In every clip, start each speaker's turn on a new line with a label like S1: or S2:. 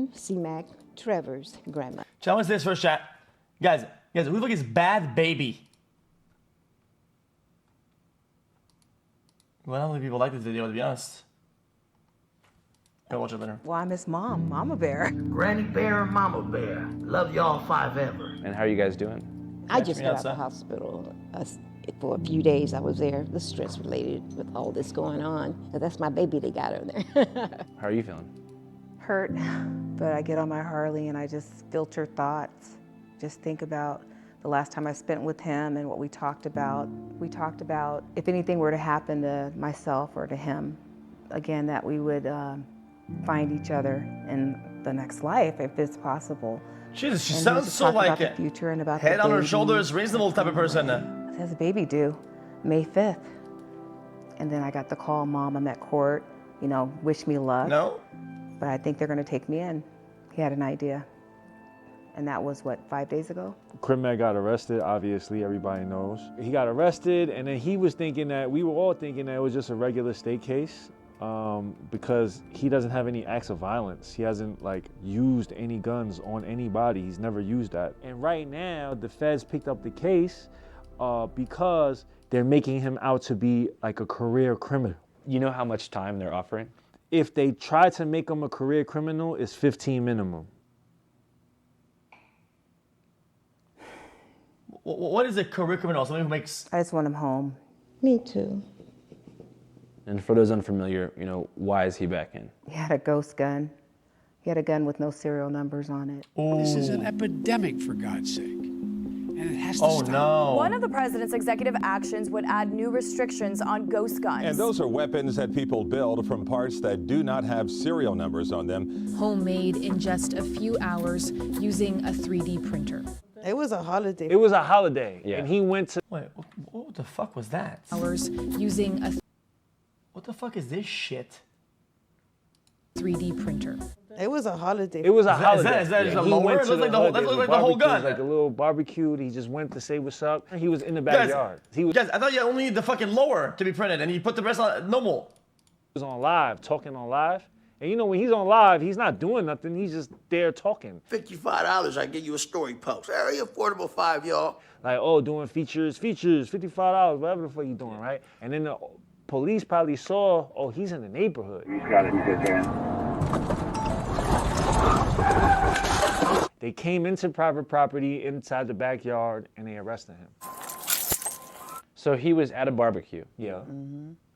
S1: I'm C-Mac, Trevor's grandma.
S2: Tell us this first, chat. Guys, who the fuck is Bad Baby? Well, not many people like this video, to be honest. Go watch it later.
S3: Well, I'm his mom, Mama Bear.
S4: Granny Bear and Mama Bear. Love y'all 5 ever.
S5: And how are you guys doing?
S1: I just got out of the hospital. For a few days I was there, the stress related with all this going on. But that's my baby they got over there.
S5: How are you feeling?
S3: Hurt, but I get on my Harley and I just filter thoughts. Just think about the last time I spent with him and what we talked about. We talked about if anything were to happen to myself or to him, again, that we would find each other in the next life if it's possible.
S2: Jesus, she
S3: And
S2: sounds so like
S3: about the future and about
S2: head
S3: the
S2: on her
S3: baby.
S2: shoulders, reasonable type of person.
S3: Has a baby due May 5th. And then I got the call, Mom, I'm at court, you know, wish me luck.
S2: No?
S3: But I think they're gonna take me in. He had an idea. And that was, what, 5 days ago?
S6: Crip Mac got arrested, obviously, everybody knows. He got arrested, and then he was thinking that, we were all thinking that it was just a regular state case because he doesn't have any acts of violence. He hasn't, used any guns on anybody. He's never used that. And right now, the feds picked up the case because they're making him out to be like a career criminal.
S5: You know how much time they're offering?
S6: If they try to make him a career criminal, it's 15 minimum.
S2: What is a career criminal? Somebody who makes...
S3: I just want him home.
S1: Me too.
S5: And for those unfamiliar, why is he back in?
S3: He had a ghost gun. He had a gun with no serial numbers on it.
S7: This is an epidemic, for God's sake. And it has to stop.
S2: No.
S8: One of the president's executive actions would add new restrictions on ghost guns.
S9: And those are weapons that people build from parts that do not have serial numbers on them.
S10: Homemade in just a few hours using a 3D printer.
S11: It was a holiday.
S6: It was a holiday,
S5: Yeah.
S6: and he went to...
S2: Wait, what the fuck was that?
S10: Hours using a
S2: What the fuck is this shit?
S10: 3D printer.
S11: It was a holiday.
S6: It was a holiday.
S2: Is that just a
S6: He
S2: lower?
S6: went
S2: It
S6: to
S2: looks like the whole, that looks like the whole
S6: barbecue.
S2: gun.
S6: It was like a little barbecue. He just went to say what's up. He was in the backyard. He was
S2: Guys, I thought you only need the fucking lower to be printed, and you put the rest on normal.
S6: on live, talking on live. And when he's on live, he's not doing nothing. He's just there talking.
S4: $55, I give you a story post. Very affordable 5, y'all.
S6: Like, oh, doing features, $55, whatever the fuck you doing, right? And then the police probably saw, oh, he's in the neighborhood.
S12: He's got it in his hand.
S6: They came into private property inside the backyard and they arrested him.
S5: So he was at a barbecue
S6: Yeah.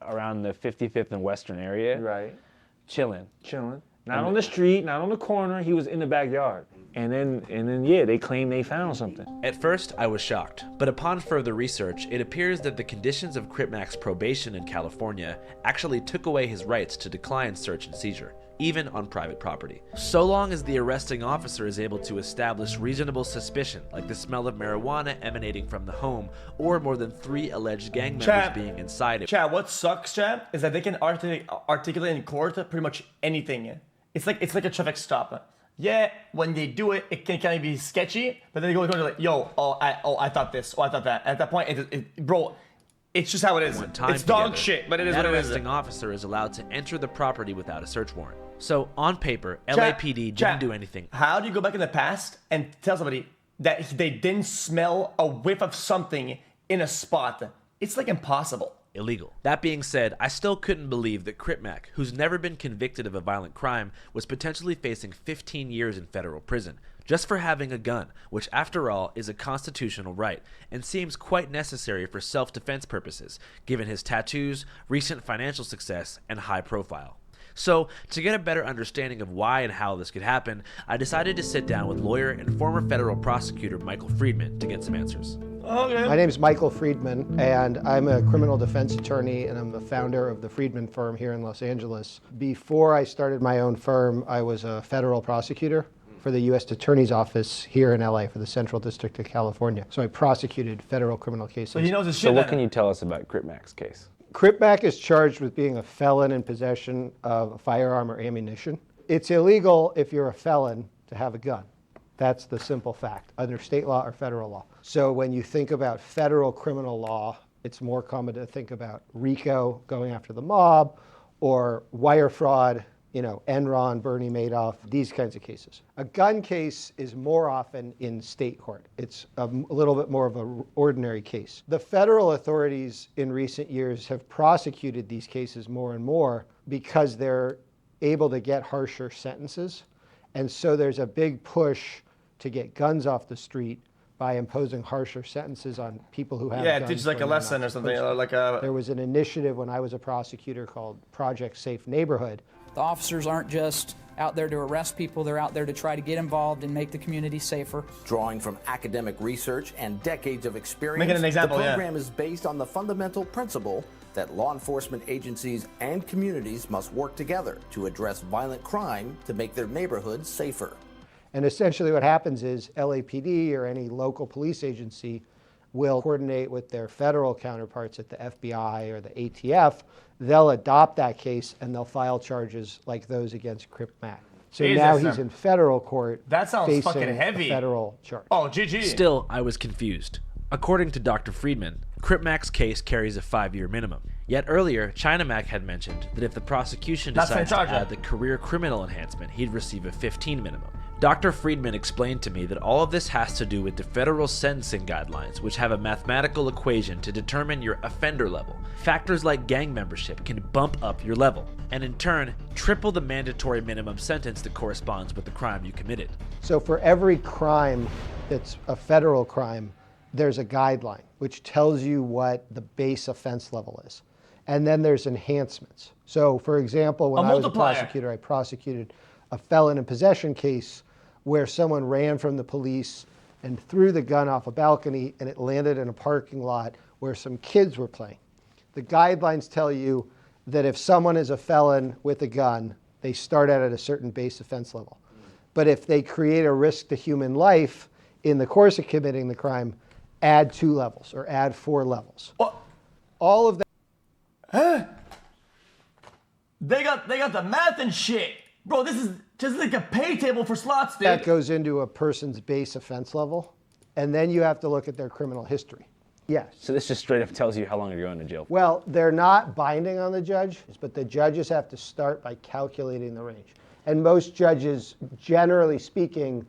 S5: around the 55th and Western area,
S6: Right.
S5: chilling.
S6: Not on the street, not on the corner. He was in the backyard. And then, yeah, they claim they found something.
S13: At first, I was shocked, but upon further research, it appears that the conditions of Crip Mac's probation in California actually took away his rights to decline search and seizure, even on private property. So long as the arresting officer is able to establish reasonable suspicion, like the smell of marijuana emanating from the home, or more than 3 alleged gang members being inside it.
S2: Chad, what sucks, Chad, is that they can articulate in court pretty much anything. It's like a traffic stop. Yeah, when they do it, it can kind of be sketchy, but then they go to like, yo, I thought this, I thought that. At that point, bro, it's just how it is. It's dog shit, but it is what it is.
S13: That arresting officer is allowed to enter the property without a search warrant. So, on paper, LAPD didn't do anything.
S2: How do you go back in the past and tell somebody that they didn't smell a whiff of something in a spot? It's like impossible.
S13: Illegal. That being said, I still couldn't believe that Crip Mac, who's never been convicted of a violent crime, was potentially facing 15 years in federal prison, just for having a gun, which after all is a constitutional right, and seems quite necessary for self-defense purposes, given his tattoos, recent financial success, and high profile. So, to get a better understanding of why and how this could happen, I decided to sit down with lawyer and former federal prosecutor Michael Friedman to get some answers.
S2: Okay.
S14: My name is Michael Friedman, and I'm a criminal defense attorney, and I'm the founder of the Friedman firm here in Los Angeles. Before I started my own firm, I was a federal prosecutor for the U.S. Attorney's Office here in LA for the Central District of California. So I prosecuted federal criminal cases.
S2: So he knows his shit.
S5: So what can you tell us about Crip Mac's case?
S14: Crip Mac is charged with being a felon in possession of a firearm or ammunition. It's illegal if you're a felon to have a gun. That's the simple fact, under state law or federal law. So when you think about federal criminal law, it's more common to think about RICO going after the mob, or wire fraud Enron, Bernie Madoff, these kinds of cases. A gun case is more often in state court. It's a little bit more of an ordinary case. The federal authorities in recent years have prosecuted these cases more and more because they're able to get harsher sentences. And so there's a big push to get guns off the street by imposing harsher sentences on people who have guns.
S2: Yeah, teach like a lesson or something.
S14: There was an initiative when I was a prosecutor called Project Safe Neighborhood.
S12: The officers aren't just out there to arrest people, they're out there to try to get involved and make the community safer.
S15: Drawing from academic research and decades of experience,
S2: Making an example,
S15: the program is based on the fundamental principle that law enforcement agencies and communities must work together to address violent crime to make their neighborhoods safer.
S14: And essentially what happens is LAPD or any local police agency will coordinate with their federal counterparts at the FBI or the ATF. They'll adopt that case and they'll file charges like those against Crip Mac. So now he's in federal court.
S2: That sounds
S14: facing
S2: fucking heavy.
S14: A federal charge.
S2: Oh, GG.
S13: Still, I was confused. According to Dr. Friedman, Crip Mac's case carries a 5-year minimum. Yet earlier, China Mac had mentioned that if the prosecution decides to add the career criminal enhancement, he'd receive a 15 minimum. Dr. Friedman explained to me that all of this has to do with the federal sentencing guidelines, which have a mathematical equation to determine your offender level. Factors like gang membership can bump up your level, and in turn, triple the mandatory minimum sentence that corresponds with the crime you committed.
S14: So for every crime that's a federal crime, there's a guideline which tells you what the base offense level is. And then there's enhancements. So for example, when I was a prosecutor, I prosecuted a felon in possession case where someone ran from the police and threw the gun off a balcony and it landed in a parking lot where some kids were playing. The guidelines tell you that if someone is a felon with a gun, they start out at a certain base offense level. But if they create a risk to human life in the course of committing the crime, add 2 levels or add 4 levels.
S2: What?
S14: All of that.
S2: Huh? They got the math and shit. Bro, this is just like a pay table for slots, dude.
S14: That goes into a person's base offense level, and then you have to look at their criminal history. Yes.
S5: So this just straight up tells you how long you're going to jail for.
S14: Well, they're not binding on the judge, but the judges have to start by calculating the range. And most judges, generally speaking,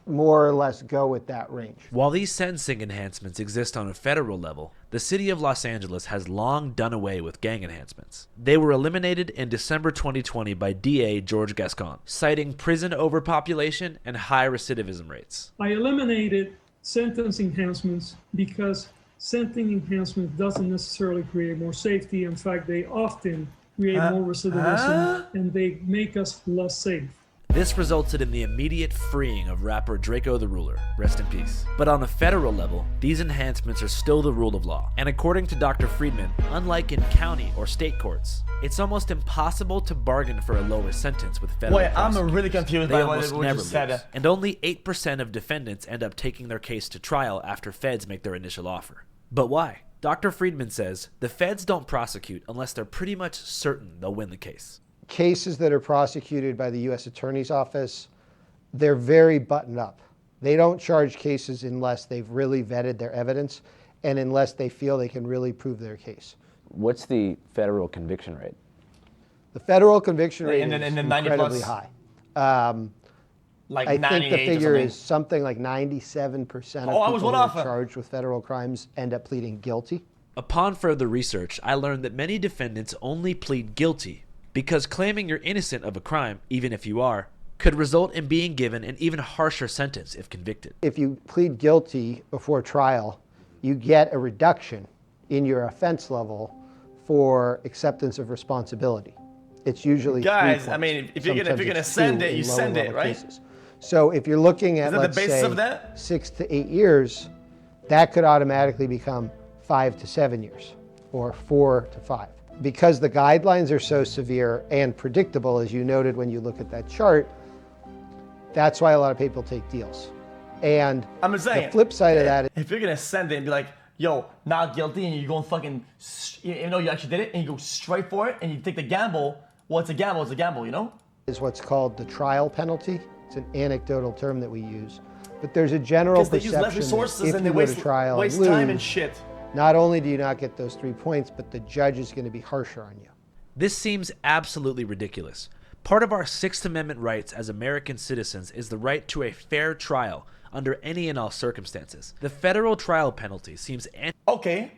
S14: more or less go with that range.
S13: While these sentencing enhancements exist on a federal level, the city of Los Angeles has long done away with gang enhancements. They were eliminated in December 2020 by DA George Gascon, citing prison overpopulation and high recidivism rates.
S16: I eliminated sentence enhancements because sentencing enhancement doesn't necessarily create more safety. In fact, they often create more recidivism and they make us less safe.
S13: This resulted in the immediate freeing of rapper Draco the Ruler, rest in peace. But on a federal level, these enhancements are still the rule of law. And according to Dr. Friedman, unlike in county or state courts, it's almost impossible to bargain for a lower sentence with federal prosecutors.
S2: I'm really confused by what you said.
S13: And only 8% of defendants end up taking their case to trial after feds make their initial offer. But why? Dr. Friedman says the feds don't prosecute unless they're pretty much certain they'll win the case.
S14: Cases that are prosecuted by the U.S. Attorney's Office, they're very buttoned up. They don't charge cases unless they've really vetted their evidence and unless they feel they can really prove their case.
S5: What's the federal conviction rate?
S14: The federal conviction rate is
S2: in the
S14: incredibly
S2: 90+?
S14: high.
S2: Like
S14: I think the
S2: 98 or
S14: figure
S2: something?
S14: is something like 97%
S2: Oh, I
S14: of
S2: was
S14: people
S2: one
S14: who
S2: off.
S14: are charged with federal crimes end up pleading guilty.
S13: Upon further research, I learned that many defendants only plead guilty because claiming you're innocent of a crime, even if you are, could result in being given an even harsher sentence if convicted.
S14: If you plead guilty before trial, you get a reduction in your offense level for acceptance of responsibility. It's usually 3
S2: Guys,
S14: points.
S2: I mean, if you're
S14: Sometimes
S2: gonna
S14: it's
S2: send
S14: 2
S2: it,
S14: in
S2: you
S14: lower
S2: send it,
S14: level
S2: right?
S14: cases. So if you're looking at,
S2: Is that the
S14: let's
S2: basis
S14: say,
S2: of that?
S14: 6 to 8 years, that could automatically become 5 to 7 years or 4 to 5. Because the guidelines are so severe and predictable, as you noted when you look at that chart, that's why a lot of people take deals. And
S2: I'm just saying,
S14: the flip side of that,
S2: if you're gonna send it and be like, yo, not guilty, and you go and fucking, even though you actually did it, and you go straight for it, and you take the gamble, well, it's a gamble, you know?
S14: is what's called the trial penalty. It's an anecdotal term that we use. But there's a general
S2: Because they use
S14: perception
S2: less resources
S14: that if
S2: and
S14: you
S2: they
S14: go to trial
S2: waste
S14: and lose,
S2: time and shit.
S14: not only do you not get those 3 points, but the judge is going to be harsher on you.
S13: This seems absolutely ridiculous, Part of our Sixth Amendment rights as American citizens is the right to a fair trial under any and all circumstances. The federal trial penalty seems
S2: Okay.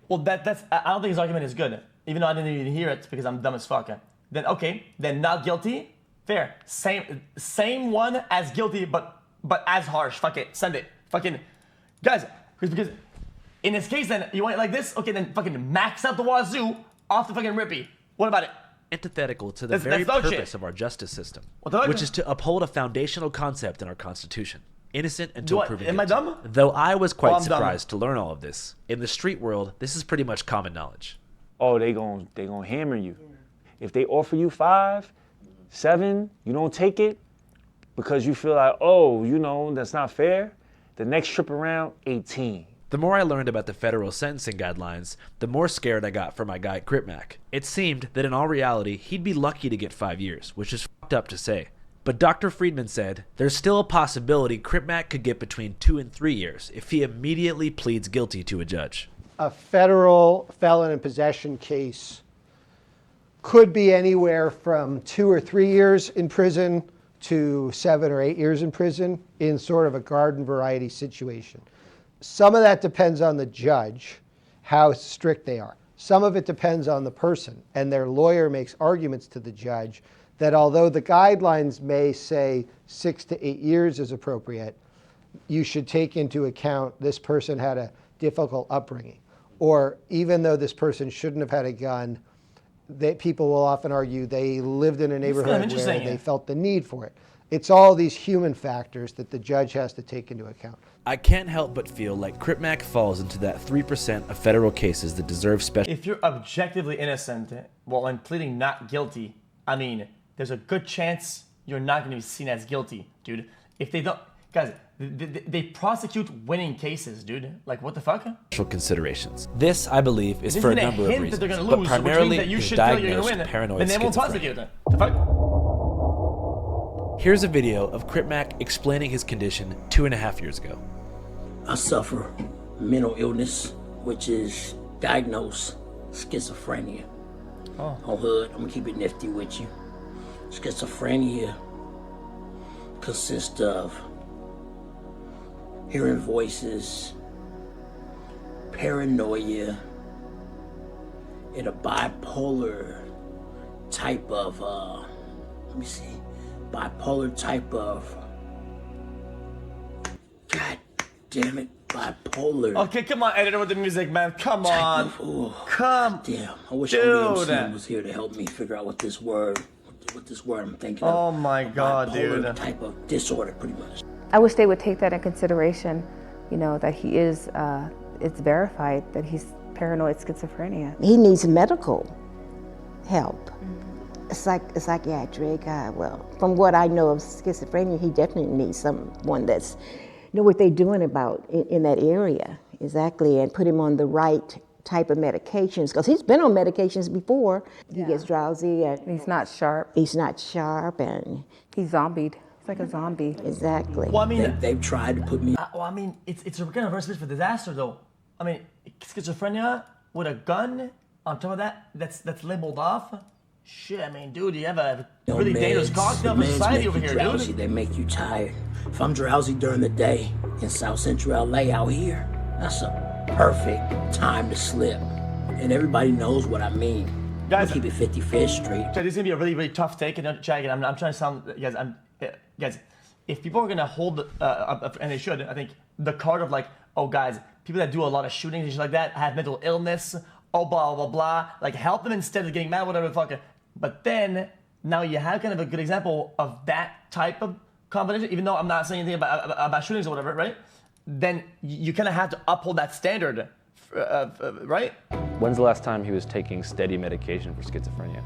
S2: Well, that's I don't think his argument is good, even though I didn't even hear it because I'm dumb as fuck. Then not guilty, fair. Same one as guilty, but as harsh. Fuck it, send it. Fucking guys, because in this case, then you want it like this. Okay, then fucking max out the wazoo off the fucking rippy. What about it?
S13: antithetical to the very purpose of our justice system, which is to uphold a foundational concept in our Constitution. Innocent until proven guilty.
S2: Am I dumb?
S13: Though I was quite surprised to learn all of this. In the street world, this is pretty much common knowledge.
S6: Oh, they gon' hammer you. If they offer you 5, 7, you don't take it because you feel like, oh, you know, that's not fair. The next trip around, 18.
S13: The more I learned about the federal sentencing guidelines, the more scared I got for my guy Crip Mac. It seemed that in all reality, he'd be lucky to get 5 years, which is fucked up to say. But Dr. Friedman said, there's still a possibility Crip Mac could get between 2 and 3 years if he immediately pleads guilty to a judge.
S14: A federal felon in possession case could be anywhere from 2 or 3 years in prison to 7 or 8 years in prison in sort of a garden variety situation. Some of that depends on the judge, how strict they are. Some of it depends on the person, and their lawyer makes arguments to the judge that although the guidelines may say 6 to 8 years is appropriate, you should take into account this person had a difficult upbringing. Or even though this person shouldn't have had a gun, people will often argue they lived in a neighborhood where they felt the need for it. It's all these human factors that the judge has to take into account.
S13: I can't help but feel like Crip Mac falls into that 3% of federal cases that deserve special.
S2: If you're objectively innocent, well, when pleading not guilty, I mean, there's a good chance you're not going to be seen as guilty, dude. If they don't, guys, they prosecute winning cases, dude. Like, what the fuck?
S13: Special considerations. This, I believe, is for a number of reasons,
S2: that
S13: but primarily
S2: that you
S13: his
S2: should
S13: diagnosed
S2: win,
S13: paranoid
S2: then they won't
S13: schizophrenia.
S2: prosecute them. The fuck?
S13: Here's a video of Crip Mac explaining his condition 2.5 years ago.
S17: I suffer mental illness, which is diagnosed schizophrenia. On hood, I'm gonna keep it nifty with you. Schizophrenia consists of hearing voices, paranoia, and a bipolar type of, bipolar type of, God damn it, bipolar.
S2: Okay, come on, editor with the music, man. Come on. Come.
S17: Damn, I wish
S2: Dude.
S17: ODMC was here to help me figure out what this word I'm thinking of.
S2: Oh my God, dude.
S17: Type of disorder, pretty much.
S3: I wish they would take that in consideration, you know, that he is, it's verified that he's paranoid schizophrenia.
S1: He needs medical help. Psychiatric, well, from what I know of schizophrenia, he definitely needs someone that's know what they're doing about in that area, exactly, and put him on the right type of medications, because he's been on medications before. He gets drowsy and
S3: he's not sharp.
S1: He's not sharp, and
S3: he's zombied. It's like a zombie.
S1: Exactly.
S2: Well, I mean,
S17: they've tried to put me.
S2: Well, I mean, it's a kind of recipe for disaster, though. I mean, schizophrenia with a gun on top of that, that's labeled off. Shit, I mean, dude, you have a really dangerous cocktail for society over here,
S17: drowsy,
S2: dude.
S17: They make you tired. If I'm drowsy during the day in South Central LA out here, that's a perfect time to slip. And everybody knows what I mean.
S2: Guys,
S17: keep it 55th Street.
S2: This is gonna be a really, really tough take, and check it. I'm trying to sound, guys. If people are gonna hold, and they should, I think, the card of like, oh, guys, people that do a lot of shootings and shit like that have mental illness. Oh, blah blah blah. Like, help them instead of getting mad, whatever the fuck. But then now you have kind of a good example of that type of combination. Even though I'm not saying anything about shootings or whatever, right? Then you kind of have to uphold that standard, right?
S5: When's the last time he was taking steady medication for schizophrenia?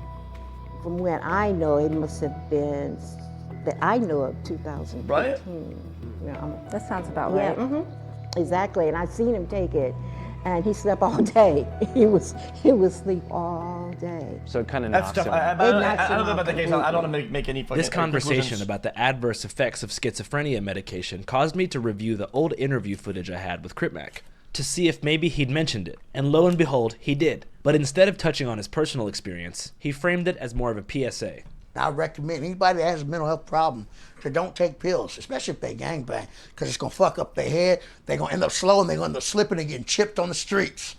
S1: From when I know, it must have been that I know of 2015.
S2: Right?
S1: Yeah,
S3: that sounds about right.
S1: Exactly, and I've seen him take it. And he slept all day. He would sleep all day.
S5: So it kind of
S2: knocks
S5: knocks
S2: him.
S5: him.
S2: I don't know about the case. I don't want to make any fucking
S13: This conversation
S2: conclusions.
S13: about the adverse effects of schizophrenia medication caused me to review the old interview footage I had with Crip Mac to see if maybe he'd mentioned it. And lo and behold, he did. But instead of touching on his personal experience, he framed it as more of a PSA.
S17: Now, I recommend anybody that has a mental health problem to don't take pills, especially if they gangbang, because it's going to fuck up their head. They're going to end up slow, and they're going to end up slipping and getting chipped on the streets.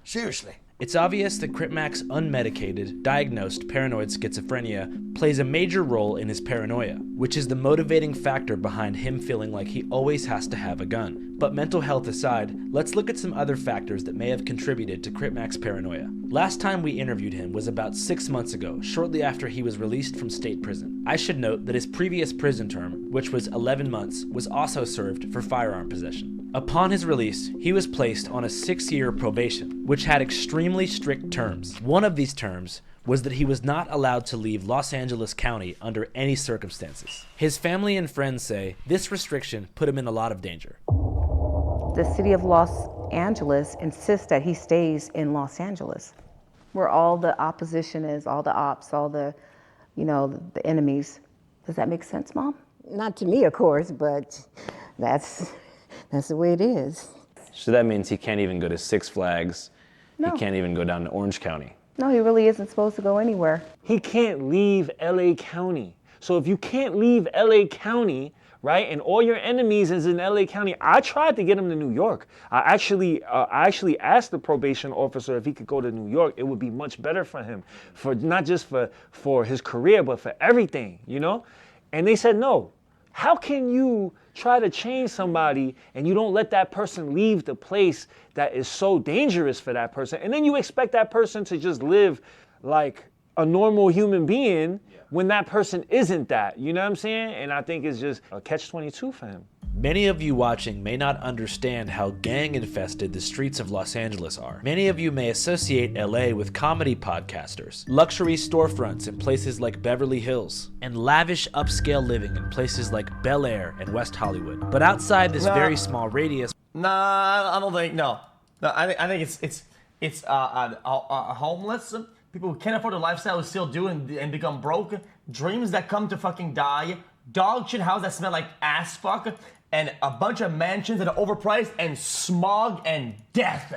S17: Seriously.
S13: It's obvious that Crip Mac's unmedicated, diagnosed paranoid schizophrenia plays a major role in his paranoia, which is the motivating factor behind him feeling like he always has to have a gun. But mental health aside, let's look at some other factors that may have contributed to Crip Mac's paranoia. Last time we interviewed him was about 6 months ago, shortly after he was released from state prison. I should note that his previous prison term, which was 11 months, was also served for firearm possession. Upon his release, he was placed on a 6-year probation, which had extremely strict terms. One of these terms was that he was not allowed to leave Los Angeles County under any circumstances. His family and friends say this restriction put him in a lot of danger.
S3: The city of Los Angeles insists that he stays in Los Angeles, where all the opposition is, all the ops, all the, the enemies. Does that make sense, Mom?
S1: Not to me, of course, but that's the way it is.
S5: So that means he can't even go to Six Flags.
S3: No.
S5: He can't even go down to Orange County.
S3: No, he really isn't supposed to go anywhere.
S6: He can't leave LA County. So if you can't leave LA County, right, and all your enemies is in LA County, I tried to get him to New York. I actually asked the probation officer if he could go to New York. It would be much better for him, for not just for his career, but for everything, And they said no. How can you try to change somebody and you don't let that person leave the place that is so dangerous for that person, and then you expect that person to just live like a normal human being when that person isn't that, you know what I'm saying? And I think it's just a catch-22 for him.
S13: Many of you watching may not understand how gang-infested the streets of Los Angeles are. Many of you may associate LA with comedy podcasters, luxury storefronts in places like Beverly Hills, and lavish upscale living in places like Bel Air and West Hollywood. But outside this very small radius...
S2: Nah, I don't think, no. I think it's homeless, people who can't afford the lifestyle who still do and become broke, dreams that come to fucking die, dog shit houses that smell like ass fuck, and a bunch of mansions that are overpriced, and smog and death.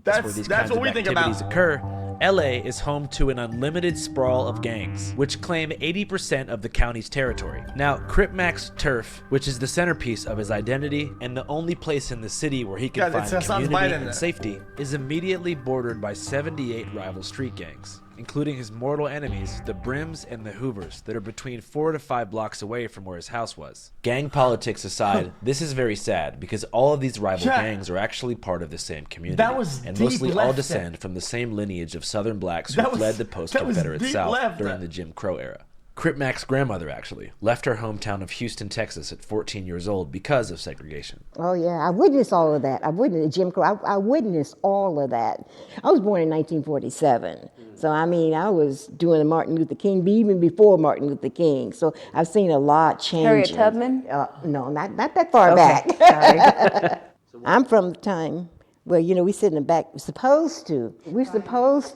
S13: That's where these kinds
S2: what we
S13: of
S2: think
S13: activities
S2: about.
S13: occur. LA is home to an unlimited sprawl of gangs, which claim 80% of the county's territory. Now, Crip Mac's turf, which is the centerpiece of his identity and the only place in the city where he can find community and safety, is immediately bordered by 78 rival street gangs, including his mortal enemies, the Brims and the Hoovers, that are between 4 to 5 blocks away from where his house was. Gang politics aside, this is very sad because all of these rival gangs are actually part of the same community, and mostly all descend from the same lineage of Southern blacks who fled the post-Confederate South during the Jim Crow era. Crip Mac's grandmother, actually, left her hometown of Houston, Texas at 14 years old because of segregation.
S1: Oh, yeah. I witnessed all of that. I witnessed Jim Crow. I witnessed all of that. I was born in 1947. So, I mean, I was doing the Martin Luther King, even before Martin Luther King. So I've seen a lot change.
S3: Harriet Tubman?
S1: No, not that far back.
S3: Sorry.
S1: I'm from the time where, we sit in the back. We're supposed to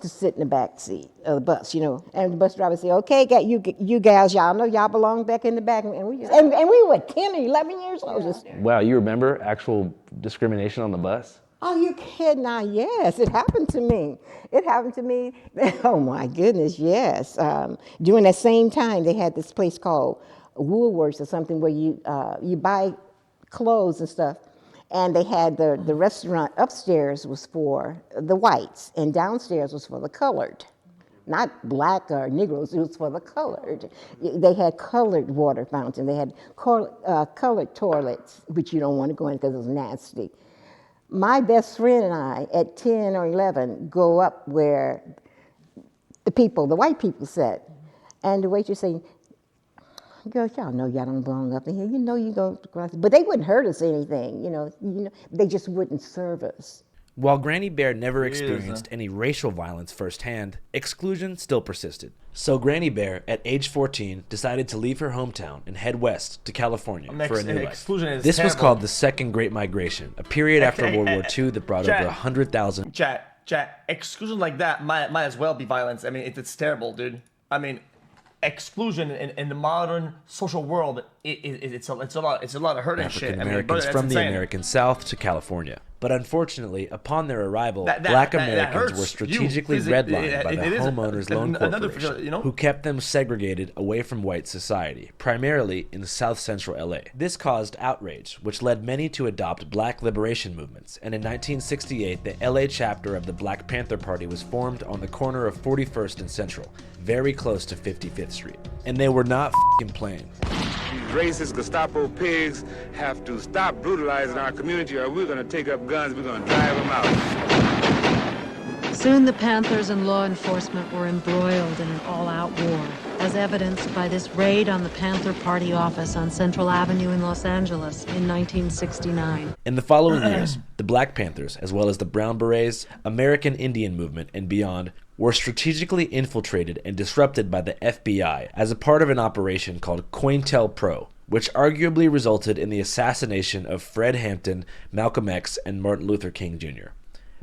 S1: sit in the back seat of the bus, And the bus driver say, okay, you gals, y'all know y'all belong back in the back. And we were 10 or 11 years old.
S5: Wow, you remember actual discrimination on the bus?
S1: Oh, you kidding? Now, yes, it happened to me. Oh, my goodness, yes. During that same time, they had this place called Woolworths or something where you buy clothes and stuff. And they had the restaurant upstairs was for the whites, and downstairs was for the colored. Not black or Negroes, it was for the colored. They had colored water fountain. They had colored toilets, which you don't want to go in because it was nasty. My best friend and I, at 10 or 11, go up where the white people sat. And the waitress say, girls, y'all know y'all don't belong up in here. You go across. But they wouldn't hurt us anything, They just wouldn't serve us.
S13: While Granny Bear never experienced any racial violence firsthand, exclusion still persisted. So Granny Bear, at age 14, decided to leave her hometown and head west to California for a new life. This was called the Second Great Migration, a period after World War II that brought over 100,000...
S2: Chat, exclusion like that might as well be violence. I mean, it's terrible, dude. I mean, exclusion in the modern social world, it's a lot of hurt and shit.
S13: African Americans from the American South to California. But unfortunately, upon their arrival,
S2: That
S13: black
S2: hurts
S13: Americans were
S2: you
S13: strategically
S2: physically.
S13: redlined by the
S2: It is
S13: homeowners loan
S2: another,
S13: corporation,
S2: you know?
S13: who kept them segregated away from white society, primarily in South Central LA. This caused outrage, which led many to adopt black liberation movements, and in 1968, the LA chapter of the Black Panther Party was formed on the corner of 41st and Central, very close to 55th Street. And they were not f***ing playing.
S18: These racist Gestapo pigs have to stop brutalizing our community or we're going to take up guns, we're going to drive them out.
S19: Soon the Panthers and law enforcement were embroiled in an all-out war, as evidenced by this raid on the Panther Party office on Central Avenue in Los Angeles in 1969.
S13: In the following years, the Black Panthers, as well as the Brown Berets, American Indian Movement, and beyond, were strategically infiltrated and disrupted by the FBI as a part of an operation called COINTELPRO, which arguably resulted in the assassination of Fred Hampton, Malcolm X, and Martin Luther King Jr.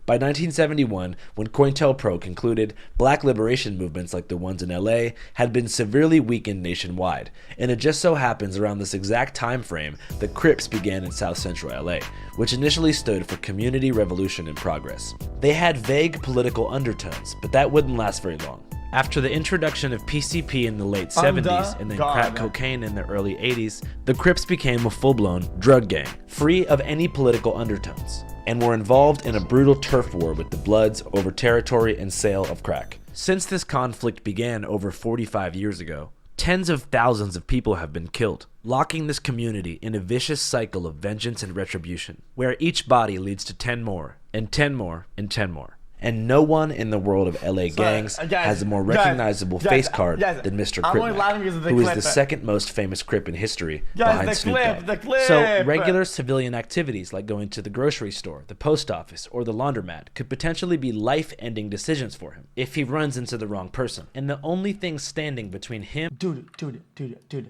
S13: By 1971, when COINTELPRO concluded, black liberation movements like the ones in LA had been severely weakened nationwide, and it just so happens around this exact time frame the Crips began in South Central LA, which initially stood for Community Revolution in Progress. They had vague political undertones, but that wouldn't last very long. After the introduction of PCP in the late 70s and then crack cocaine in the early 80s, the Crips became a full-blown drug gang, free of any political undertones, and were involved in a brutal turf war with the Bloods over territory and sale of crack. Since this conflict began over 45 years ago, tens of thousands of people have been killed, locking this community in a vicious cycle of vengeance and retribution, where each body leads to 10 more, and 10 more, and 10 more. And no one in the world of LA gangs has a more recognizable face card than Mr. Crip Mac, who is the second most famous Crip in history behind Snoop Dogg. So regular civilian activities like going to the grocery store, the post office, or the laundromat could potentially be life-ending decisions for him if he runs into the wrong person. And the only thing standing between him,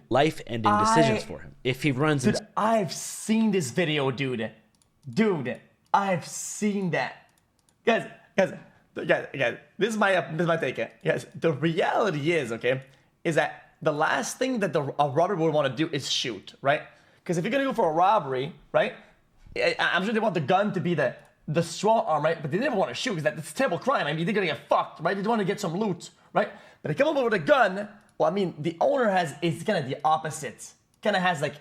S13: life-ending decisions for him if he runs into.
S2: I've seen this video, dude. I've seen that, guys. This is my take. Guys, the reality is, is that the last thing that a robber would want to do is shoot, right? Because if you're gonna go for a robbery, right, I'm sure they want the gun to be the strong arm, right? But they never want to shoot because that's a terrible crime. I mean, they're gonna get fucked, right? They want to get some loot, right? But they come up with a gun. Well, I mean, the owner is kind of the opposite. Kind of has like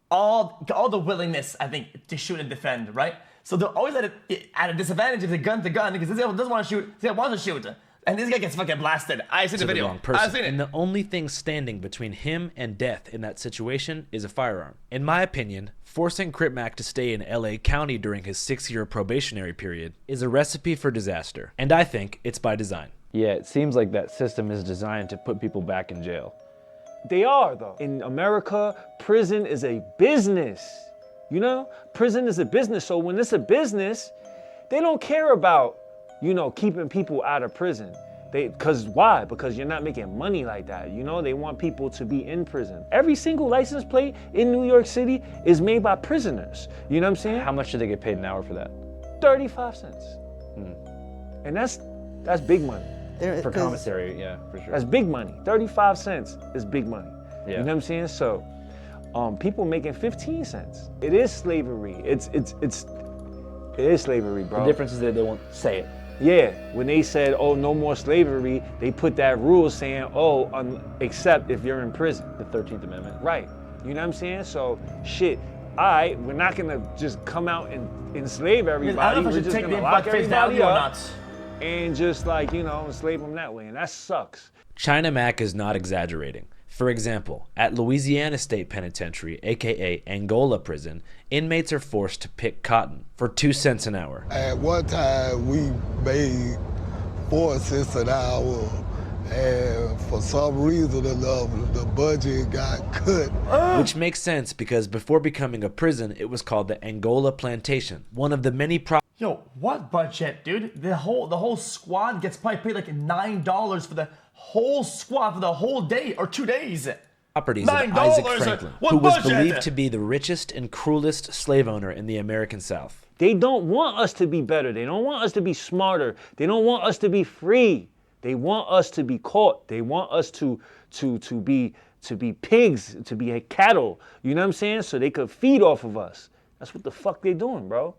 S2: all the willingness, I think, to shoot and defend, right? So they're always at a disadvantage if they're gun to gun because this guy doesn't want to shoot, this guy wants to shoot. And this guy gets fucking blasted. I've seen the video. I've seen it.
S13: And the only thing standing between him and death in that situation is a firearm. In my opinion, forcing Crip Mac to stay in LA County during his 6-year probationary period is a recipe for disaster. And I think it's by design.
S5: Yeah, it seems like that system is designed to put people back in jail.
S6: They are, though. In America, prison is a business. You know, prison is a business. So when it's a business, they don't care about, keeping people out of prison. Why? Because you're not making money like that. They want people to be in prison. Every single license plate in New York City is made by prisoners. You know what I'm saying?
S5: How much do they get paid an hour for that?
S6: 35 cents. And that's big money.
S5: For commissary, yeah, for sure.
S6: That's big money. 35 cents is big money.
S5: Yeah.
S6: You know what I'm saying? So, people making 15 cents. It is slavery. It is slavery, bro.
S5: The difference is that they won't say it.
S6: Yeah, when they said, oh, no more slavery, they put that rule saying, except if you're in prison.
S5: The 13th Amendment.
S6: Right. You know what I'm saying? So, we're not gonna just come out and enslave everybody. We're just gonna lock everybody up and just enslave them that way. And that sucks.
S13: China Mac is not exaggerating. For example, at Louisiana State Penitentiary, aka Angola Prison, inmates are forced to pick cotton for 2 cents an hour.
S20: At one time, we made 4 cents an hour, and for some reason or another, the budget got cut.
S13: Which makes sense because before becoming a prison, it was called the Angola Plantation, one of the many
S2: Yo, what budget, dude? The whole squad gets probably paid like $9 for the whole squad for the whole day or 2 days.
S13: properties of Isaac Franklin, who was believed to be the richest and cruelest slave owner in the American South.
S6: They don't want us to be better. They don't want us to be smarter. They don't want us to be free. They want us to be caught. They want us to be pigs, to be cattle. You know what I'm saying? So they could feed off of us. That's what the fuck they doing, bro.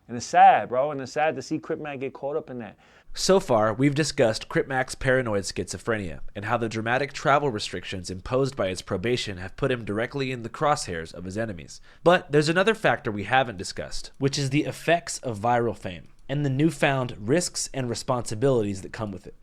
S6: And it's sad, bro, and it's sad to see Crip Mac get caught up in that.
S13: So far, we've discussed Crip Mac's paranoid schizophrenia and how the dramatic travel restrictions imposed by his probation have put him directly in the crosshairs of his enemies. But there's another factor we haven't discussed, which is the effects of viral fame and the newfound risks and responsibilities that come with it.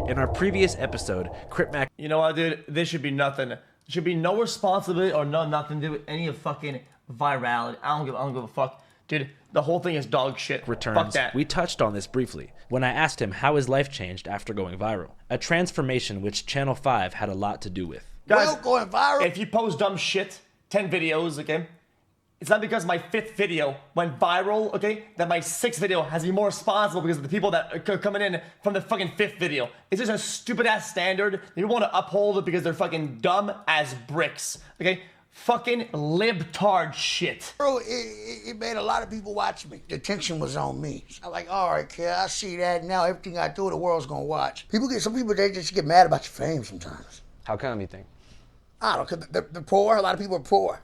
S13: In our previous episode, Crip Mac...
S2: You know what, dude? This should be nothing. There should be no responsibility or nothing to do with any of fucking virality. I don't give a fuck. Dude, the whole thing is dog shit.
S13: Returns.
S2: Fuck that.
S13: We touched on this briefly when I asked him how his life changed after going viral. A transformation which Channel 5 had a lot to do with.
S2: Guys,
S4: going viral.
S2: If you post dumb shit, 10 videos, okay? It's not because my 5th video went viral, okay, that my 6th video has to be more responsible because of the people that are coming in from the fucking 5th video. It's just a stupid ass standard. You want to uphold it because they're fucking dumb as bricks, okay? Fucking libtard shit.
S4: Bro, it made a lot of people watch me. The attention was on me. I'm like, all right, kid, I see that now. Everything I do, the world's gonna watch. Some people, they just get mad about your fame sometimes.
S5: How come you think?
S4: I don't know, because they're poor. A lot of people are poor.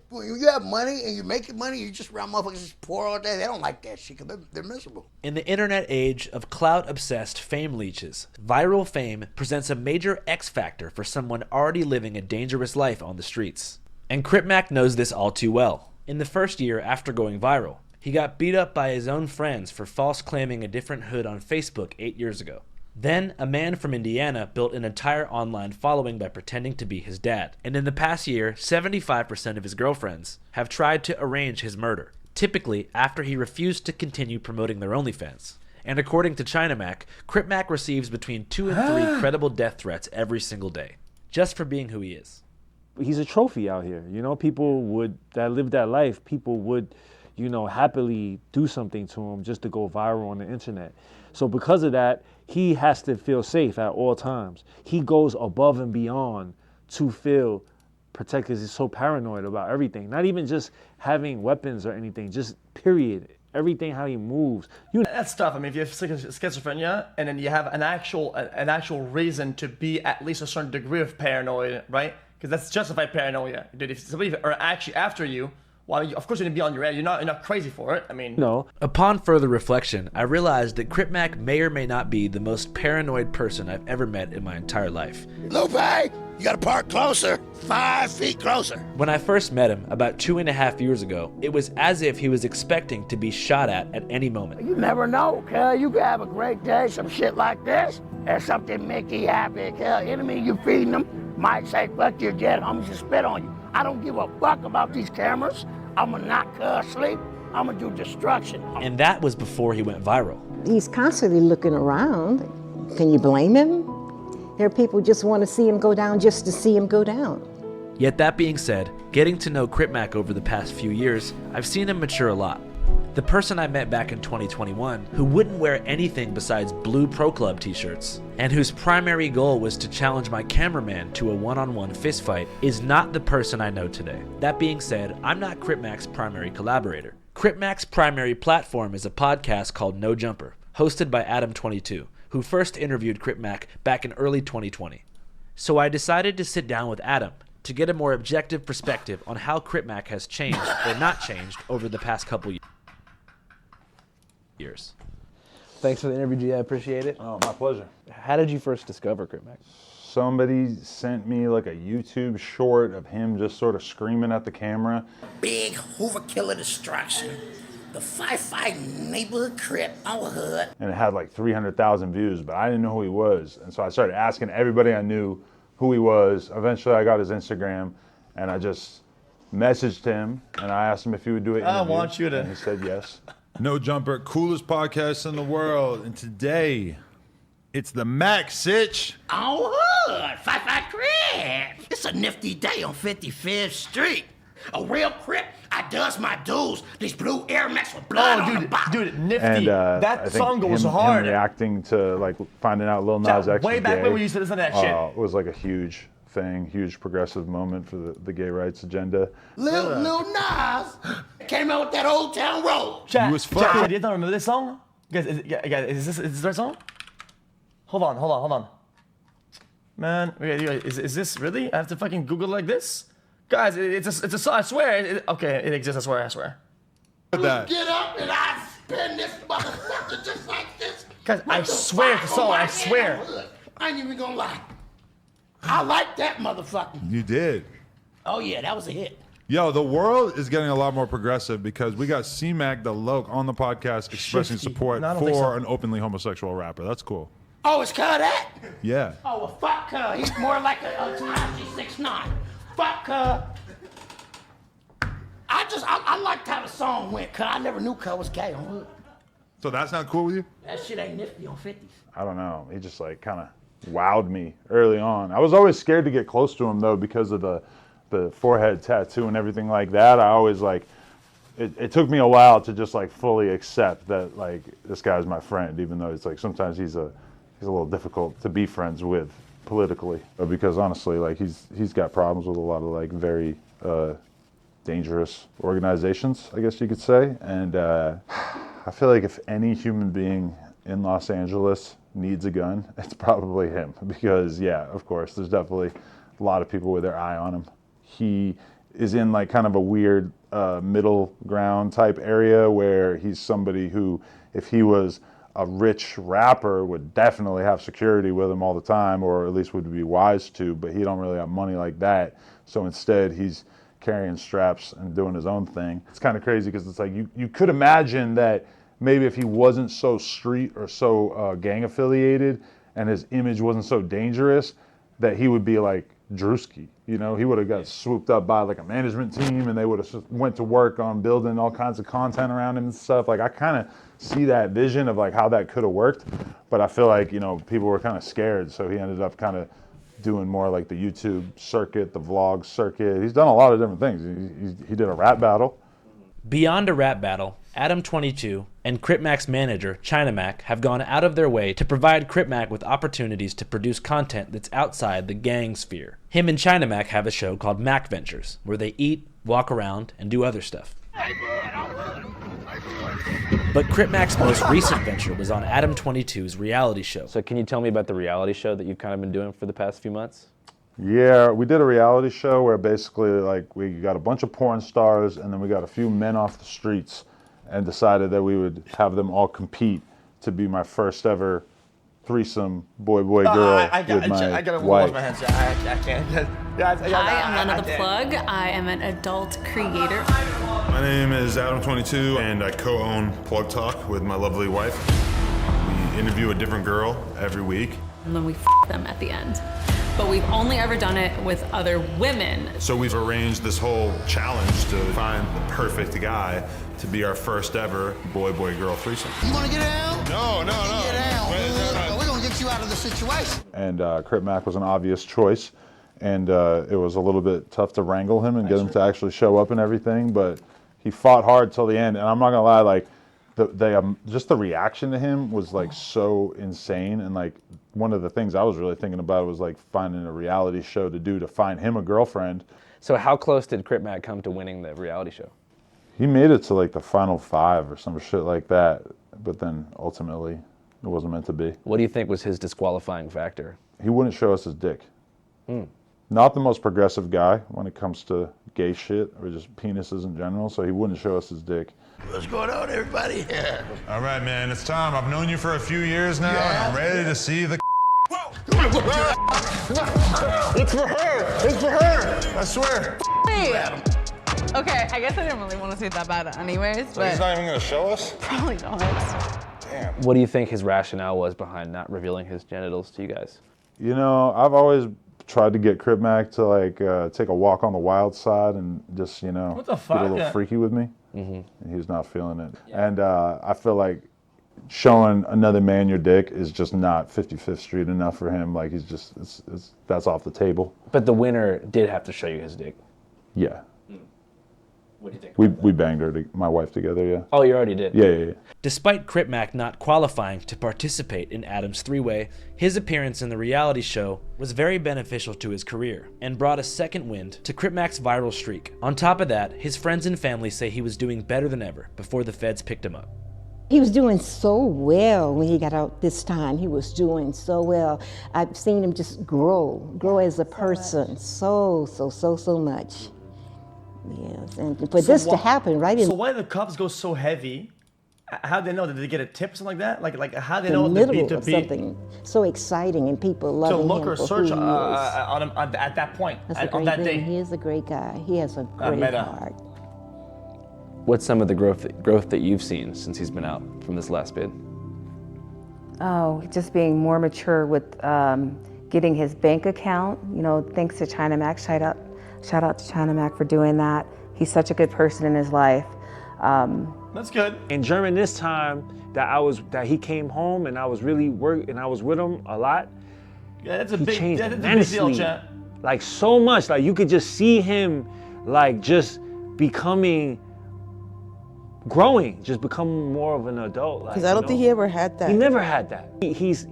S4: When you have money and you're making money, you just around motherfuckers just poor all day. They don't like that shit because they're miserable.
S13: In the internet age of clout-obsessed fame leeches, viral fame presents a major X factor for someone already living a dangerous life on the streets. And Crip Mac knows this all too well. In the first year after going viral, he got beat up by his own friends for false claiming a different hood on Facebook 8 years ago. Then, a man from Indiana built an entire online following by pretending to be his dad. And in the past year, 75% of his girlfriends have tried to arrange his murder, typically after he refused to continue promoting their OnlyFans. And according to China Mac, Crip Mac receives between 2 and 3 credible death threats every single day, just for being who he is.
S6: He's a trophy out here. You know, people that live that life, people would, happily do something to him just to go viral on the internet. So because of that, he has to feel safe at all times. He goes above and beyond to feel protected because he's so paranoid about everything. Not even just having weapons or anything, just period. Everything, how he moves.
S2: That's tough. I mean, if you have schizophrenia and then you have an actual reason to be at least a certain degree of paranoid, right? Because that's justified paranoia. Dude, if somebody are actually after you, well, of course you're gonna be on your end. You're not crazy for it. I mean,
S6: no.
S13: Upon further reflection, I realized that Crip Mac may or may not be the most paranoid person I've ever met in my entire life.
S4: Lupe, you gotta park closer, 5 feet closer.
S13: When I first met him about 2.5 years ago, it was as if he was expecting to be shot at any moment.
S4: You never know, cuz. You could have a great day, some shit like this, and something make you happy, cuz. Enemy you feeding them might say, fuck your dead homies and spit on you. I don't give a fuck about these cameras. I'm gonna knock cuz sleep. I'm gonna do destruction.
S13: And that was before he went viral.
S1: He's constantly looking around. Can you blame him? There are people who just want to see him go down just to see him go down.
S13: Yet that being said, getting to know Crip Mac over the past few years, I've seen him mature a lot. The person I met back in 2021, who wouldn't wear anything besides blue Pro Club t-shirts, and whose primary goal was to challenge my cameraman to a one-on-one fistfight, is not the person I know today. That being said, I'm not Crip Mac's primary collaborator. Crip Mac's primary platform is a podcast called No Jumper, hosted by Adam22, who first interviewed Crip Mac back in early 2020. So I decided to sit down with Adam to get a more objective perspective on how Crip Mac has changed or not changed over the past couple years.
S5: Thanks for the interview, G. I appreciate it.
S9: Oh, my pleasure.
S5: How did you first discover Crip Mac?
S9: Somebody sent me like a YouTube short of him just sort of screaming at the camera.
S4: Big Hoover killer destruction. The firefighting neighborhood Crip, our hood.
S9: And it had like 300,000 views, but I didn't know who he was. And so I started asking everybody I knew who he was. Eventually I got his Instagram and I just messaged him and I asked him if he would do it.
S2: I want you to.
S9: And he said yes.
S21: No Jumper, coolest podcast in the world. And today, it's the Mac Sitch.
S4: Our hood, Five Crip. It's a nifty day on 55th Street. A real Crip. I does my dues. These blue Air Max with blood on the bottom.
S2: Dude, nifty.
S9: And
S2: that song goes
S9: him
S2: hard.
S9: Reacting to like finding out Lil Nas X
S2: way
S9: was
S2: back
S9: gay,
S2: when we used to listen to that shit.
S9: It was like a huge thing, huge progressive moment for the gay rights agenda.
S4: Lil Nas came out with that Old Town Road.
S2: Chat, you don't remember this song? Guys, is this the right song? Hold on. Man, is this really? I have to fucking Google like this? Guys, it's a song, I swear. Okay, it exists, I swear.
S21: that.
S4: Get up and I spin this motherfucker just like this.
S2: Guys, I swear it's a song, I swear.
S4: I ain't even gonna lie. I like that motherfucker.
S21: You did.
S4: Oh yeah, that was a hit.
S21: Yo, the world is getting a lot more progressive because we got C-Mac the Loke on the podcast expressing support
S2: No, I don't think so.
S21: for an openly homosexual rapper. That's cool.
S4: Oh, it's that?
S21: Yeah.
S4: Oh, well, fuck her. He's more like a Takashi 6ix9ine. Fuck her. I liked how the song went, cuz I never knew cuz was gay on hood.
S21: So that's not cool with you?
S4: That shit ain't nifty on 50s.
S9: I don't know. He just like kind of wowed me early on. I was always scared to get close to him though because of the forehead tattoo and everything like that. I always like, it took me a while to just like fully accept that like this guy's my friend, even though it's like sometimes he's a little difficult to be friends with politically. But because honestly, like he's got problems with a lot of like very dangerous organizations, I guess you could say. And I feel like if any human being in Los Angeles needs a gun, it's probably him. Because yeah, of course, there's definitely a lot of people with their eye on him. He is in like kind of a weird middle ground type area where he's somebody who, if he was a rich rapper, would definitely have security with him all the time, or at least would be wise to, but he don't really have money like that. So instead he's carrying straps and doing his own thing. It's kind of crazy because it's like you could imagine that maybe if he wasn't so street or so gang affiliated and his image wasn't so dangerous, that he would be like Drewski. You know, he would have got swooped up by like a management team and they would have went to work on building all kinds of content around him and stuff. Like I kind of see that vision of like how that could have worked, but I feel like, you know, people were kind of scared. So he ended up kind of doing more like the YouTube circuit, the vlog circuit. He's done a lot of different things. He did a rap battle.
S13: Beyond a rap battle, Adam22 and Crip Mac's manager, China Mac, have gone out of their way to provide Crip Mac with opportunities to produce content that's outside the gang sphere. Him and China Mac have a show called Mac Ventures, where they eat, walk around, and do other stuff. But Crip Mac's most recent venture was on Adam22's reality show.
S5: So can you tell me about the reality show that you've kind of been doing for the past few months?
S9: Yeah, we did a reality show where basically like we got a bunch of porn stars and then we got a few men off the streets and decided that we would have them all compete to be my first ever threesome boy-girl
S2: I
S9: with my
S2: gotta
S9: wife.
S2: wash my hands. I can't.
S7: Hi, I'm Lena the Plug. I am an adult creator.
S21: My name is Adam22 and I co-own Plug Talk with my lovely wife. We interview a different girl every week.
S7: And then we them at the end. But we've only ever done it with other women.
S21: So we've arranged this whole challenge to find the perfect guy to be our first ever boy-girl threesome.
S4: You want to get down?
S21: No.
S4: Get down. We're going to get you out of the situation.
S9: And Crip Mac was an obvious choice. And it was a little bit tough to wrangle him and get him to actually show up and everything, but he fought hard till the end. And I'm not gonna lie, like just the reaction to him was like so insane. And like one of the things I was really thinking about was like finding a reality show to do to find him a girlfriend.
S5: So how close did Crip Mac come to winning the reality show?
S9: He made it to like the final 5 or some shit like that, but then ultimately it wasn't meant to be.
S5: What do you think was his disqualifying factor?
S9: He wouldn't show us his dick. Not the most progressive guy when it comes to gay shit or just penises in general, so he wouldn't show us his dick.
S4: What's going on, everybody?
S21: All right, man, it's time. I've known you for a few years now, and I'm ready to see the
S4: It's for her. It's for her.
S21: I swear.
S22: Wait. Okay, I guess I didn't really want to say it that bad anyways,
S21: So
S22: but
S21: he's not even gonna show us?
S22: probably not.
S21: Damn.
S5: What do you think his rationale was behind not revealing his genitals to you guys?
S9: You know, I've always tried to get Crip Mac to like take a walk on the wild side and just, you know,
S2: What the
S9: get
S2: fuck?
S9: a little
S2: Yeah.
S9: freaky with me. And he's not feeling it. And I feel like showing another man your dick is just not 55th Street enough for him. Like he's just, that's off the table.
S5: But the winner did have to show you his dick.
S9: Yeah.
S13: What do you think?
S9: We banged her, my wife together, yeah.
S5: Oh, you already did?
S9: Yeah.
S13: Despite Crip Mac not qualifying to participate in Adam's three-way, his appearance in the reality show was very beneficial to his career and brought a second wind to Crip Mac's viral streak. On top of that, his friends and family say he was doing better than ever before the feds picked him up.
S1: He was doing so well when he got out this time. He was doing so well. I've seen him just grow as a person so much. Yes, and for this to happen right in
S2: So why do the cops go so heavy? How do they know? Did they get a tip or something like that? Like how do they
S1: the
S2: know
S1: middle
S2: to
S1: of something so exciting and people
S2: to
S1: loving
S2: look
S1: him
S2: or
S1: for
S2: search
S1: who he is.
S2: on him at that point,
S1: That's a
S2: on
S1: great
S2: that
S1: thing.
S2: day?
S1: He is a great guy. He has a great
S2: meta.
S1: heart.
S5: What's some of the growth that you've seen since he's been out from this last bid?
S3: Oh, just being more mature with getting his bank account. You know, thanks to China Mac. Shout out to China Mac for doing that. He's such a good person in his life.
S2: That's good.
S6: And during this time that he came home and I was really and I was with him a lot.
S2: Yeah, that's a
S6: he
S2: big,
S6: changed
S2: that's a big
S6: immensely,
S2: deal, chat.
S6: like so much. Like you could just see him, like just becoming, growing, just becoming more of an adult.
S11: Because I don't think he ever had that.
S6: He never had that. He's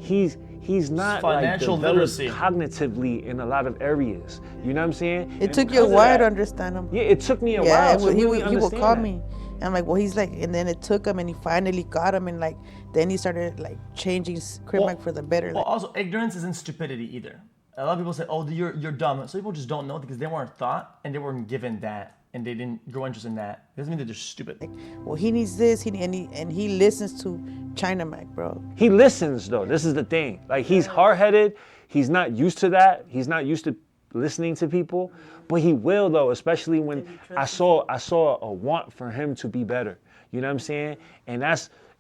S6: not
S2: Financial
S6: like developed
S2: literacy.
S6: cognitively in a lot of areas. You know what I'm saying?
S11: It took you a while to understand him.
S6: Yeah, it took me a while to really
S11: he would
S6: understand
S11: call
S6: that.
S11: me. And I'm like, well, he's like, and then it took him, and he finally got him, and like, then he started like changing Crip Mac for the better.
S2: Well, also, ignorance isn't stupidity either. A lot of people say, "Oh, you're dumb." So people just don't know because they weren't taught and they weren't given that, and they didn't grow interest in that. It doesn't mean that they're stupid.
S11: Well, he needs this, and he listens to China Mac, bro.
S6: He listens though. This is the thing. Like he's hard-headed. He's not used to that. He's not used to listening to people. But he will though, especially when I saw a want for him to be better. You know what I'm saying? And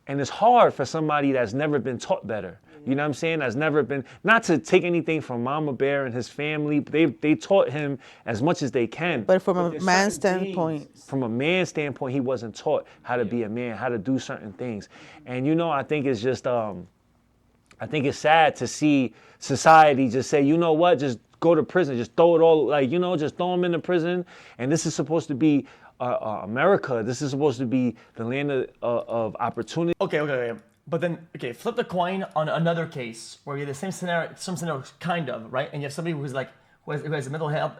S6: it's hard for somebody that's never been taught better. You know what I'm saying? That's never been, not to take anything from Mama Bear and his family, but they taught him as much as they can.
S11: But from a man's standpoint.
S6: From a man's standpoint, he wasn't taught how to be a man, how to do certain things. And you know, I think it's just, I think it's sad to see society just say, you know what, just go to prison, just throw it all, like, you know, just throw them into prison. And this is supposed to be America. This is supposed to be the land of opportunity.
S2: Okay. But then, flip the coin on another case where you have the same scenario, kind of, right? And you have somebody who has mental health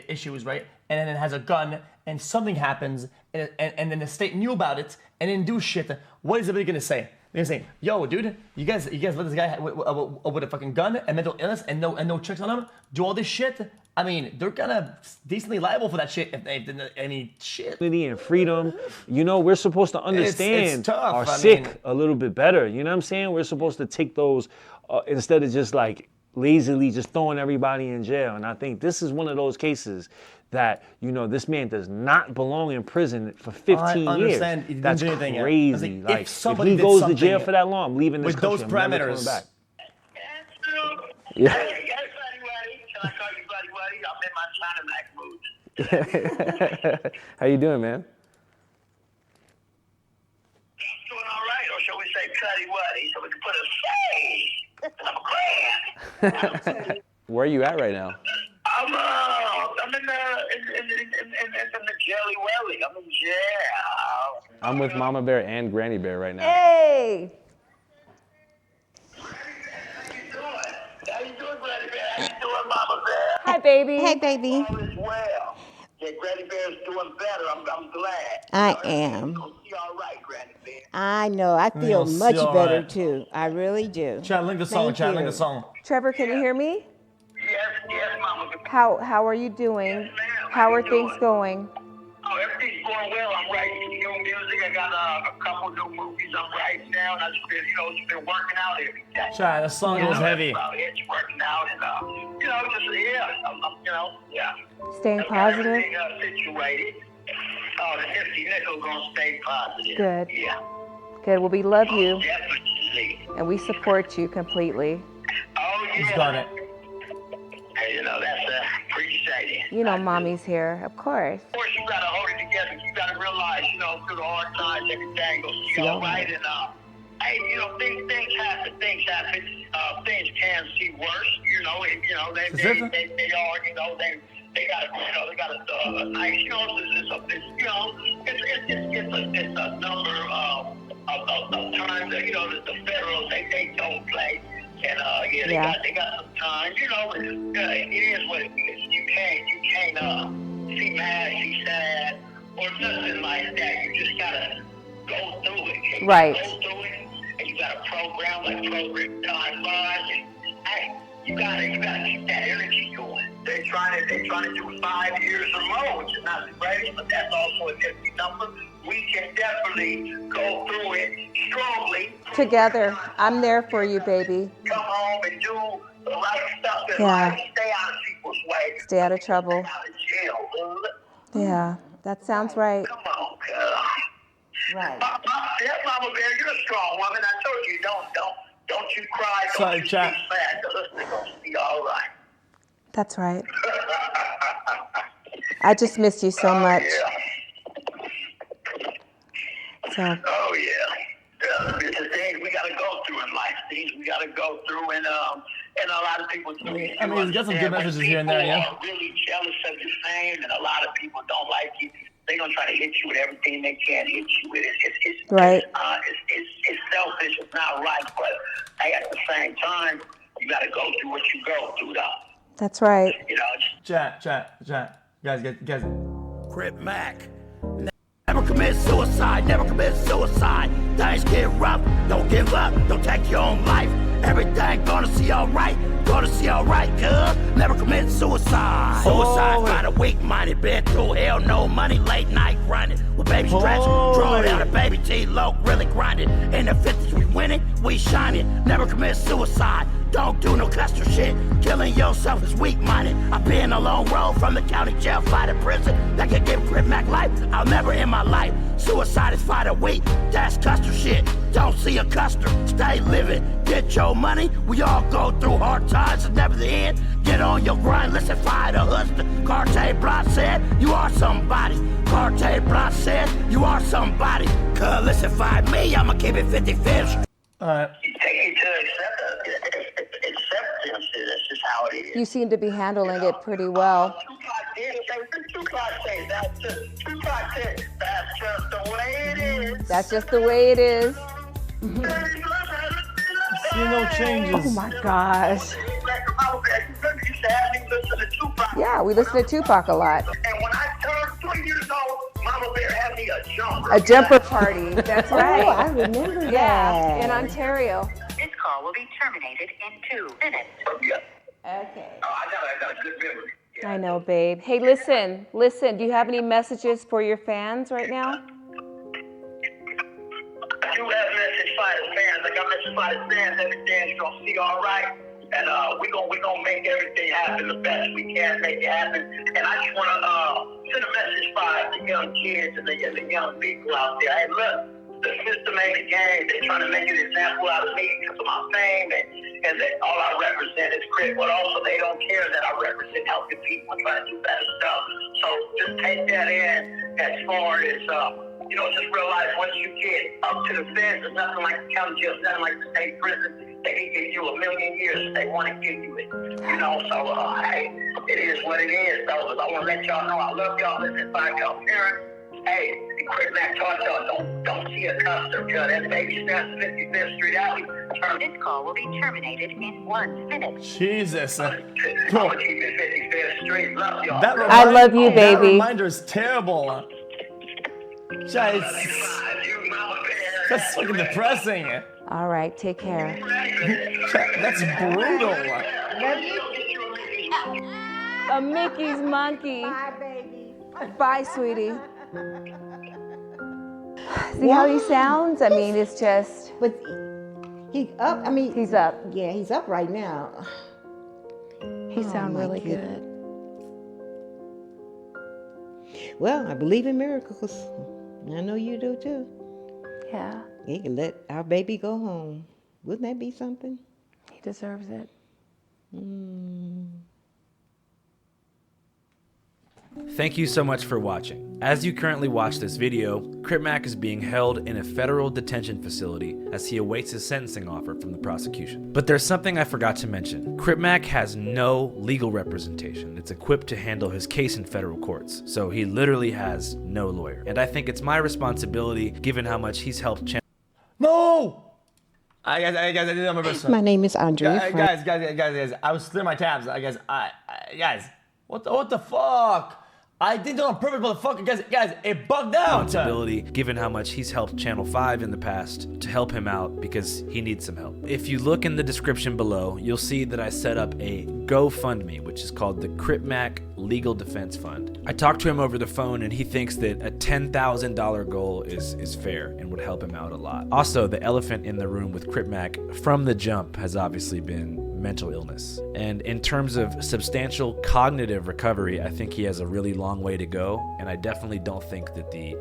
S2: issues, right? And then it has a gun, and something happens, and then the state knew about it and didn't do shit. What is everybody gonna say? They're gonna say, "Yo, dude, you guys let this guy with a fucking gun and mental illness and no checks on him do all this shit." I mean, they're kind of decently liable for that shit if they didn't any shit.
S6: And freedom, you know, we're supposed to understand
S2: it's tough.
S6: our sick a little bit better. You know what I'm saying? We're supposed to take those instead of just like lazily just throwing everybody in jail. And I think this is one of those cases that, you know, this man does not belong in prison for 15
S2: I understand. He
S6: years.
S2: didn't
S6: That's
S2: do anything yet.
S6: crazy.
S2: Like, if somebody
S6: he
S2: did
S6: goes to
S2: something
S6: jail for that long, I'm leaving this
S2: with
S6: country.
S2: those
S6: I'm never
S2: parameters.
S6: coming back.
S4: Yeah.
S5: How you doing, man?
S4: Doing all right, or shall we say cutty wuddy, so we can put a say. I'm grand.
S5: Where are you at right now?
S4: I'm in the jelly welly. I'm in jail.
S5: I'm with Mama Bear and Granny Bear right now.
S3: Hey!
S4: How you doing, Granny Bear? How you doing, Mama Bear?
S3: Hi, baby.
S1: Hey, baby.
S4: All is well. Yeah, Granny Bear's doing better. I'm glad.
S1: I am.
S4: You're all right, Granny Bear.
S1: I know. I feel
S2: You'll
S1: much
S2: see all
S1: better
S2: right.
S1: too. I really do.
S2: Chat, link the song.
S1: Thank
S2: Chat, link
S1: you.
S2: the song.
S3: Trevor, can you hear me?
S4: Yes, Mama.
S3: How are you doing? How are things going?
S4: Oh, everything's going well. I'm writing new music. I got a couple new movies I'm writing now, and I've been, just been working out every day.
S2: Chat, the song goes heavy.
S4: It's working out, and
S3: Staying
S4: I've got
S3: positive?
S4: everything situated. Oh, the 50 nickel gonna stay positive.
S3: Good.
S4: Yeah.
S3: Good. Well, we love you,
S4: Definitely.
S3: and we support you completely.
S4: Oh, yeah.
S2: He's got it.
S4: Hey, that's appreciate it.
S3: You know, mommy's here, of course.
S4: Of course, you gotta hold it together. You gotta realize, through the hard times, everything goes all right. And hey, things happen. Things happen. Things can see worse. They are. They got a nice. It's a number of times that that the federal they don't play. And they got some time. It is what it is. You can't see mad, see sad, or nothing like that. You just gotta go through it.
S3: Right.
S4: Go through it, and you got a program time bars, and hey, you gotta keep that energy going. They're trying to do 5 years or more, which is not not the greatest, but that's also a nifty number. We can definitely go through it strongly.
S3: Together. I'm there for you, baby.
S4: Come home and do the right stuff in
S3: Yeah.
S4: life. Stay out of people's way.
S3: Stay out of trouble.
S4: Stay out of jail.
S3: Yeah, that sounds right.
S4: Come on, girl.
S1: Right.
S4: Yeah, Mama Bear, you're a strong woman. I told you, don't you cry. Don't
S2: Sorry,
S4: you
S2: chat.
S4: be sad. The listeners gonna be all right.
S3: That's right. I just missed you so much. So.
S4: Oh yeah. It's the things we gotta go through in life. Things we gotta go through, and a lot of people.
S2: I mean, he's got some good messages here and there, yeah.
S4: People are really jealous of your fame, and a lot of people don't like you. They're gonna try to hit you with everything they can hit you with. It's
S3: right.
S4: It's selfish. It's not right. But hey, at the same time, you gotta go through what you go through, though.
S3: That's right.
S4: You know.
S2: Chat. Guys.
S4: Crip Mac. Never commit suicide, never commit suicide. Things get rough, don't give up, don't take your own life. Everything gonna see alright, cuz. Never commit suicide. Suicide by the weak-minded, been through hell, no money, late night grinding. With baby stretch, draw down the baby T-Loc, really grinding. In the 50s we winning, we shining. Never commit suicide. Don't do no cluster shit. Killing yourself is weak-minded. I've been a long road from the county jail, fly to prison. That could give Crip Mac life. I'll never in my life. Suicide is for the weak. That's custer shit. Don't see a custer. Stay living. Get your money. We all go through hard times. It's never the end. Get on your grind. Listen, fire the hustler. Carte Blanche said, you are somebody. Carte Blanche said, you are somebody. Cuz listen, fire me. I'ma keep it 50-50.
S2: Alright.
S4: Take it to acceptance. That's just how it is.
S3: You seem to be handling it pretty well.
S4: Tupac said that's just the way it is.
S3: That's just the way it is.
S2: See no changes.
S3: Oh my gosh. Yeah, we listen to Tupac a lot.
S4: And when I turned 3 years old, Mama Bear had me a jumper.
S3: A jumper party. That's right.
S1: Oh, I remember that.
S3: Yeah, in Ontario.
S8: This call will be terminated in 2 minutes.
S1: Okay.
S4: Oh, I got a good memory.
S3: I know, babe. Hey, listen. Do you have any messages for your fans right now?
S4: I do have message for the fans. I got message for the fans. Everything's gonna be all right, and we gonna make everything happen the best we can make it happen. And I just wanna send a message for the young kids and the young people out there. Hey, look, the system ain't a game. They're trying to make an example out of me because of my fame, and that all I represent is Crip, but also they don't care that I represent helping people and trying to do better stuff. So just take that in as far as, just realize once you get up to the feds, there's nothing like the county jail, nothing like the state prison. They can give you 1,000,000 years if they want to give you it. So, hey, it is what it is, fellas. I want to let y'all know I love y'all. Listen, find y'all parents. Hey, Crip Mac taught y'all, don't see a customer, because that baby snaps 55th Street Alley.
S8: This call will be terminated in 1 minute.
S2: Jesus.
S4: I'm gonna keep it 55th Street. Love y'all.
S3: I love you, baby.
S2: That reminder is terrible. That's fucking depressing.
S3: All right, take care.
S2: That's brutal.
S3: A Mickey's monkey.
S1: Bye, baby.
S3: Bye, sweetie. See how he sounds? I mean, it's just.
S1: But he's up. I mean,
S3: he's up.
S1: Yeah, he's up right now.
S3: He sounds really good.
S1: Well, I believe in miracles. I know you do too.
S3: Yeah.
S1: He can let our baby go home. Wouldn't that be something?
S3: He deserves it.
S13: Thank you so much for watching. As you currently watch this video, Crip Mac is being held in a federal detention facility as he awaits his sentencing offer from the prosecution. But there's something I forgot to mention. Crip Mac has no legal representation. It's equipped to handle his case in federal courts, so he literally has no lawyer. And I think it's my responsibility, given how much he's helped
S2: No! I didn't remember.
S1: My name is Andrea.
S2: Guys, I was clearing my tabs. Guys, what the fuck? I did it on purpose, motherfucker. Guys, it bugged out.
S13: Responsibility, given how much he's helped Channel 5 in the past, to help him out because he needs some help. If you look in the description below, you'll see that I set up a GoFundMe, which is called the Crip Mac Legal Defense Fund. I talked to him over the phone and he thinks that a $10,000 goal is fair and would help him out a lot. Also, the elephant in the room with Crip Mac from the jump has obviously been mental illness. And in terms of substantial cognitive recovery, I think he has a really long way to go, and I definitely don't think that the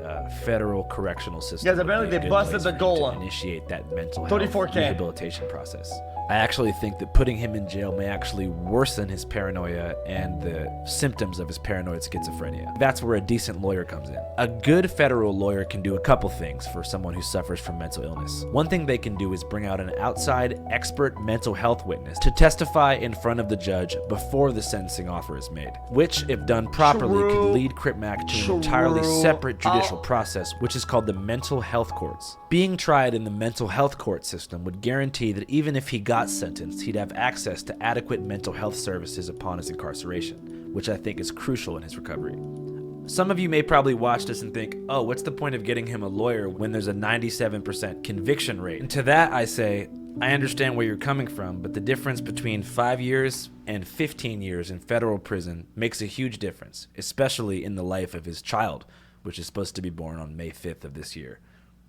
S13: federal correctional system
S2: Guys, apparently they busted the goal.
S13: to initiate that mental health
S2: 34K.
S13: rehabilitation process. I actually think that putting him in jail may actually worsen his paranoia and the symptoms of his paranoid schizophrenia. That's where a decent lawyer comes in. A good federal lawyer can do a couple things for someone who suffers from mental illness. One thing they can do is bring out an outside expert mental health witness to testify in front of the judge before the sentencing offer is made, which, if done properly, could lead Crip Mac to an entirely separate judicial process, which is called the mental health courts. Being tried in the mental health court system would guarantee that even if he got sentenced, he'd have access to adequate mental health services upon his incarceration, which I think is crucial in his recovery. Some of you may probably watch this and think, oh, what's the point of getting him a lawyer when there's a 97% conviction rate? And to that I say, I understand where you're coming from, but the difference between 5 years and 15 years in federal prison makes a huge difference, especially in the life of his child, which is supposed to be born on May 5th of this year.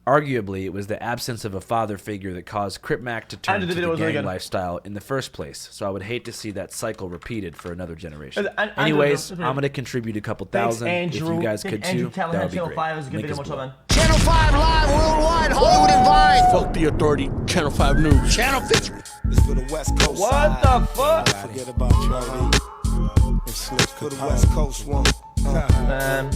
S13: Arguably, it was the absence of a father figure that caused Crip Mac to turn to the gang lifestyle in the first place, so I would hate to see that cycle repeated for another generation. Anyways, I'm going to contribute a couple thousand. If you guys could too, that would be great. Link is below.
S4: Channel 5 live worldwide, Hollywood and Vine. Fuck the authority. Channel 5 News. Channel 50.
S10: This for the West Coast.
S2: What the fuck?
S10: Forget about Charlie. For the West Coast one.